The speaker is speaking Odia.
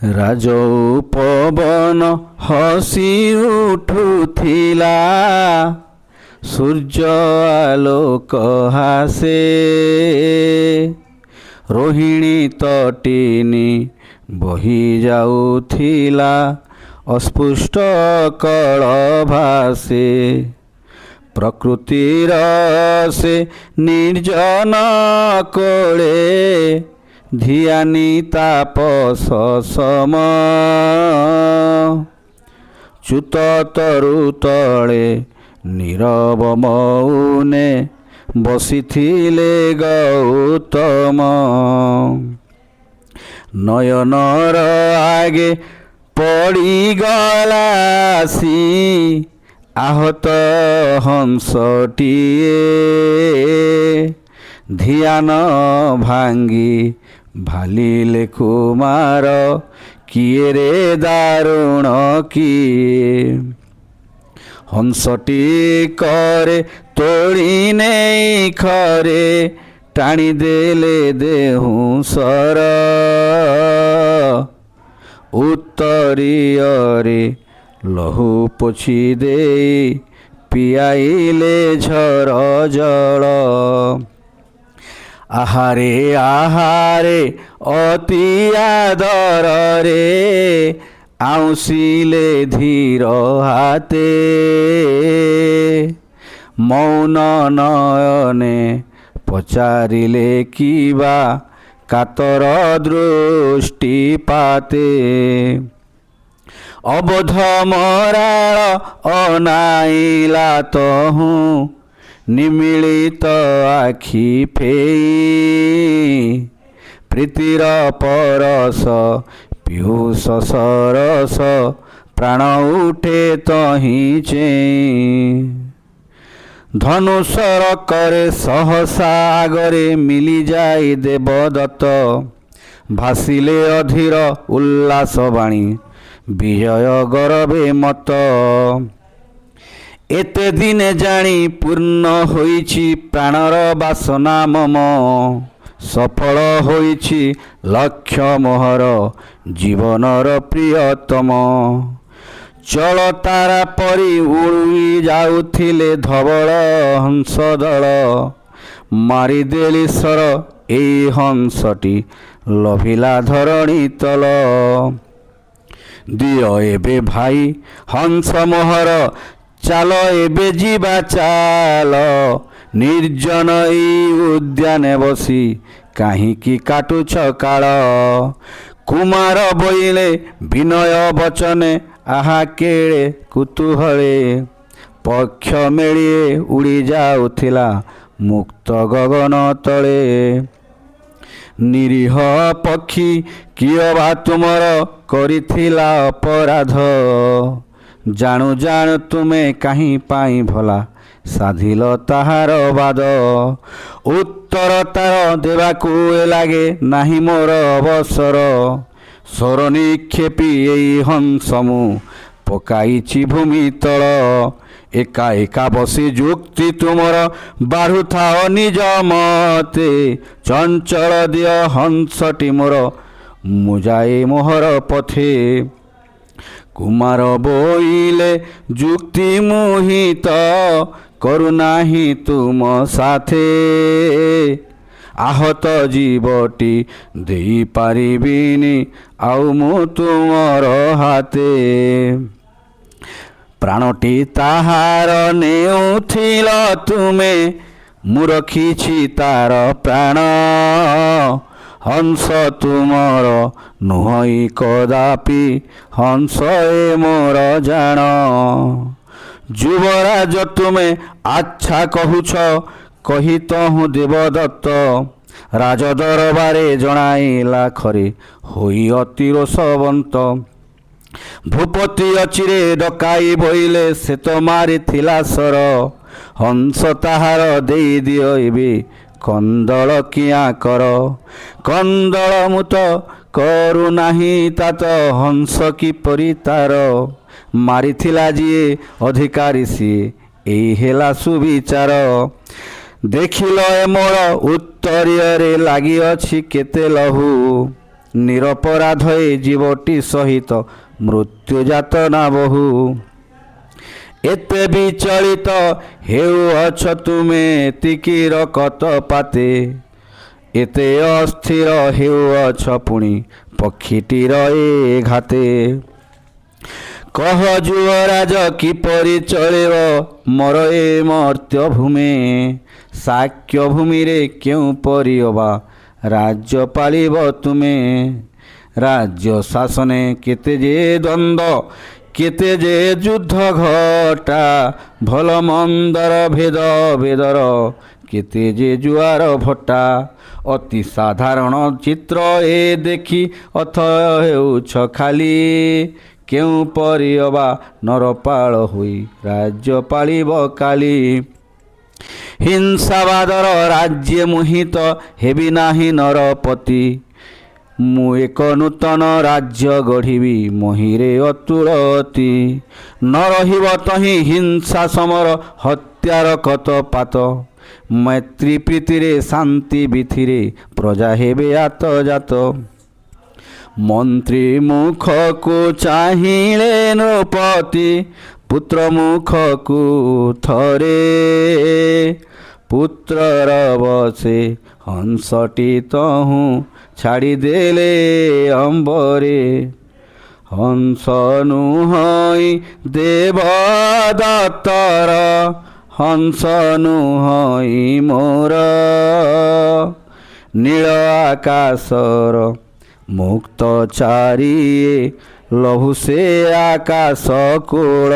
ରାଜଉ ପବନ ହସି ଉଠୁଥିଲା, ସୂର୍ଯ୍ୟ ଆଲୋକ ହାସେ। ରୋହିଣୀ ତଟିନୀ ବହି ଯାଉଥିଲା, ଅସ୍ପୃଷ୍ଟ କଳ ଭାସେ। ପ୍ରକୃତିର ସେ ନିର୍ଜନ କୋଳେ, ଧିଆନି ତାପସ ସମ। ଚ୍ୟୁତ ତରୁ ତଳେ ନୀରବ ମୌନେ, ବସିଥିଲେ ଗୌତମ। ନୟନର ଆଗେ ପଡ଼ିଗଲା ଆସି, ଆହତ ହଂସଟିଏ। ଧ୍ୟାନ ଭାଙ୍ଗି ଭାଲିଲେ କୁମାର, କିଏ ରେ ଦାରୁଣ କିଏ। ହଂସଟି କରେ ତୋଳି ନେଇ ଖରେ, ଟାଣିଦେଲେ ଦେହୁଁସର। ଉତ୍ତରୀୟରେ ଲହୁ ପୋଛି ଦେଇ, ପିଆଇଲେ ଝର ଜଳ। ଆହାରେ ଆହାରେ ଅତି ଆଦରରେ, ଆଉଁସିଲେ ଧୀର ହାତେ। ମୌନ ନୟନେ ପଚାରିଲେ କିବା, କାତର ଦୃଷ୍ଟିପାତେ। ଅବୋଧ ମରାଳ ଅନାଇଲା ତହୁଁ, ନିମିଳିତ ଆଖି ଫେଇ। ପ୍ରୀତିର ପରଶ ପିୟୁଷ ସରସ, ପ୍ରାଣ ଉଠେ ତହିଁ ଚେଇଁ। ଧନୁଷର କରେ ସହସା ଆଗରେ, ମିଳିଯାଇ ଦେବଦତ୍ତ। ଭାସିଲେ ଅଧୀର ଉଲ୍ଲାସ ବାଣୀ, ବିଜୟ ଗରବେ ମତ। ଏତେ ଦିନେ ଜାଣି ପୂର୍ଣ୍ଣ ହୋଇଛି, ପ୍ରାଣର ବାସନା ମମ। ସଫଳ ହୋଇଛି ଲକ୍ଷ୍ୟ ମୋହର, ଜୀବନର ପ୍ରିୟତମ। ଚଳ ତାରା ପରି ଉଡ଼ି ଯାଉଥିଲେ ଧବଳ ହଂସ ଦଳ। ମାରିଦେଲି ସର ଏଇ ହଂସଟି, ଲଭିଲା ଧରଣୀ ତଳ। ଦିଅ ଏବେ ଭାଇ ହଂସ ମୋହର, ଚାଲ ଏବେ ଯିବା ଚାଲ। ନିର୍ଜନ ଏଇ ଉଦ୍ୟାନେ ବସି, କାହିଁକି କାଟୁଛ କାଳ। କୁମାର ବୋଇଲେ ବିନୟ ବଚନେ, ଆହା କେଡ଼େ କୁତୂହଳେ। ପକ୍ଷ ମେଳିଏ ଉଡ଼ି ଯାଉଥିଲା, ମୁକ୍ତ ଗଗନ ତଳେ। ନିରୀହ ପକ୍ଷୀ କିଏ ବା ତୁମର, କରିଥିଲା ଅପରାଧ। ଜାଣୁ ଜାଣୁ ତୁମେ କାହିଁ ପାଇଁ ଭଲା, ସାଧିଲ ତାହାର ବାଦ। ଉତ୍ତର ତାର ଦେବାକୁ ଲାଗେ, ନାହିଁ ମୋର ଅବସର। ସ୍ୱର ନିକ୍ଷେପୀ ଏଇ ହଂସ ମୁଁ, ପକାଇଛି ଭୂମି ତଳ। ଏକା ଏକା ବସି ଯୁକ୍ତି ତୁମର, ବାଢୁଥାଅ ନିଜ ମତେ। ଚଞ୍ଚଳ ଦିଅ ହଂସଟି ମୋର, ମୁଁ ଯାଏ ମୋହର ପଥେ। କୁମାର ବୋଇଲେ ଯୁକ୍ତି ମୁହିତ, କରୁନାହିଁ ତୁମ ସାଥେ। ଆହତ ଜୀବଟି ଦେଇପାରିବିନି, ଆଉ ମୁଁ ତୁମର ହାତେ। ପ୍ରାଣଟି ତାହାର ନେଉଥିଲ ତୁମେ, ମୁଁ ରଖିଛି ତାର ପ୍ରାଣ। ହଂସ ତୁମର ନୁହଁଇ କଦାପି, ହଂସ ଏ ମୋର ଜାଣ। ଯୁବରାଜ ତୁମେ ଆଚ୍ଛା କହୁଛ, କହି ତହୁଁ ଦେବଦତ୍ତ। ରାଜ ଦରବାରେ ଜଣାଇଲା ଖରେ, ହୋଇ ଅତି ରୋଷବନ୍ତ। ଭୂପତି ଅଚିରେ ଡକାଇ ବୋଇଲେ, ସେ ତ ମାରିଥିଲା ସର। ହଂସ ତାହାର ଦେଇଦିଅ ଏବେ, କନ୍ଦଳ କିଆଁ କର। କନ୍ଦଳ ମୁଁ ତ କରୁନାହିଁ ତାତ, ହଂସ କିପରି ତାର। ମାରିଥିଲା ଯିଏ ଅଧିକାରୀ ସିଏ, ଏଇ ହେଲା ସୁବିଚାର। ଦେଖିଲ ଏ ମୋର ଉତ୍ତରୀୟରେ ଲାଗିଅଛି କେତେ ଲହୁ। ନିରପରାଧ ଏ ଜୀବଟି ସହିତ ମୃତ୍ୟୁ ଯାତନା ବହୁ। ଏତେ ବିଚଳିତ ହେଉଅଛ ତୁମେ ତିକିର କତପାତେ, ଏତେ ଅସ୍ଥିର ହେଉଅଛ ପୁଣି ପକ୍ଷୀଟିର ଏ ଘାତେ। କହ ଯୁବରାଜ କିପରି ଚଳିବ ମୋର ଏ ମର୍ତ୍ତ୍ୟ ଭୂମି, ସାକ୍ଷ୍ୟ ଭୂମିରେ କେଉଁପରି ଅବା ରାଜ୍ୟ ପାଳିବ ତୁମେ। ରାଜ୍ୟ ଶାସନେ କେତେ ଯେ ଦ୍ୱନ୍ଦ୍ୱ, କେତେ ଯେ ଯୁଦ୍ଧ ଘଟା, ଭଲ ମନ୍ଦର ଭେଦ ଭେଦର କେତେ ଯେ ଜୁଆର ଭଟା। ଅତି ସାଧାରଣ ଚିତ୍ର ଏ ଦେଖି ଅଥୟ ହେଉଛ ଖାଲି, କେଉଁପରି ଅବା ନରପାଳ ହୋଇ ରାଜ୍ୟ ପାଳିବ କାଲି। ହିଂସାବାଦର ରାଜ୍ୟ ମୋହିତ ହେବି ନାହିଁ ନରପତି, ମୁଁ ଏକ ନୂତନ ରାଜ୍ୟ ଗଢ଼ିବି ମହିରେ ଅତୁଳତି। ନ ରହିବ ତହିଁ ହିଂସା ସମର ହତ୍ୟାର କତପାତ, ମୈତ୍ରୀ ପ୍ରୀତିରେ ଶାନ୍ତି ବିଥିରେ ପ୍ରଜା ହେବେ ଆତଜାତ। ମନ୍ତ୍ରୀ ମୁଖକୁ ଚାହିଁଲେ ନୃପତି, ପୁତ୍ର ମୁଖକୁ ଥରେ, ପୁତ୍ରର ବସେ ହଂସଟି ତହୁଁ ଛାଡ଼ିଦେଲେ ଅମ୍ବରେ। ହଂସ ନୁହଁଇ ଦେବଦତ୍ତର, ହଂସ ନୁହଁଇ ମୋର, ନୀଳ ଆକାଶର ମୁକ୍ତ ଚାରିଏ ଲହୁ ସେ ଆକାଶ କୂଳ।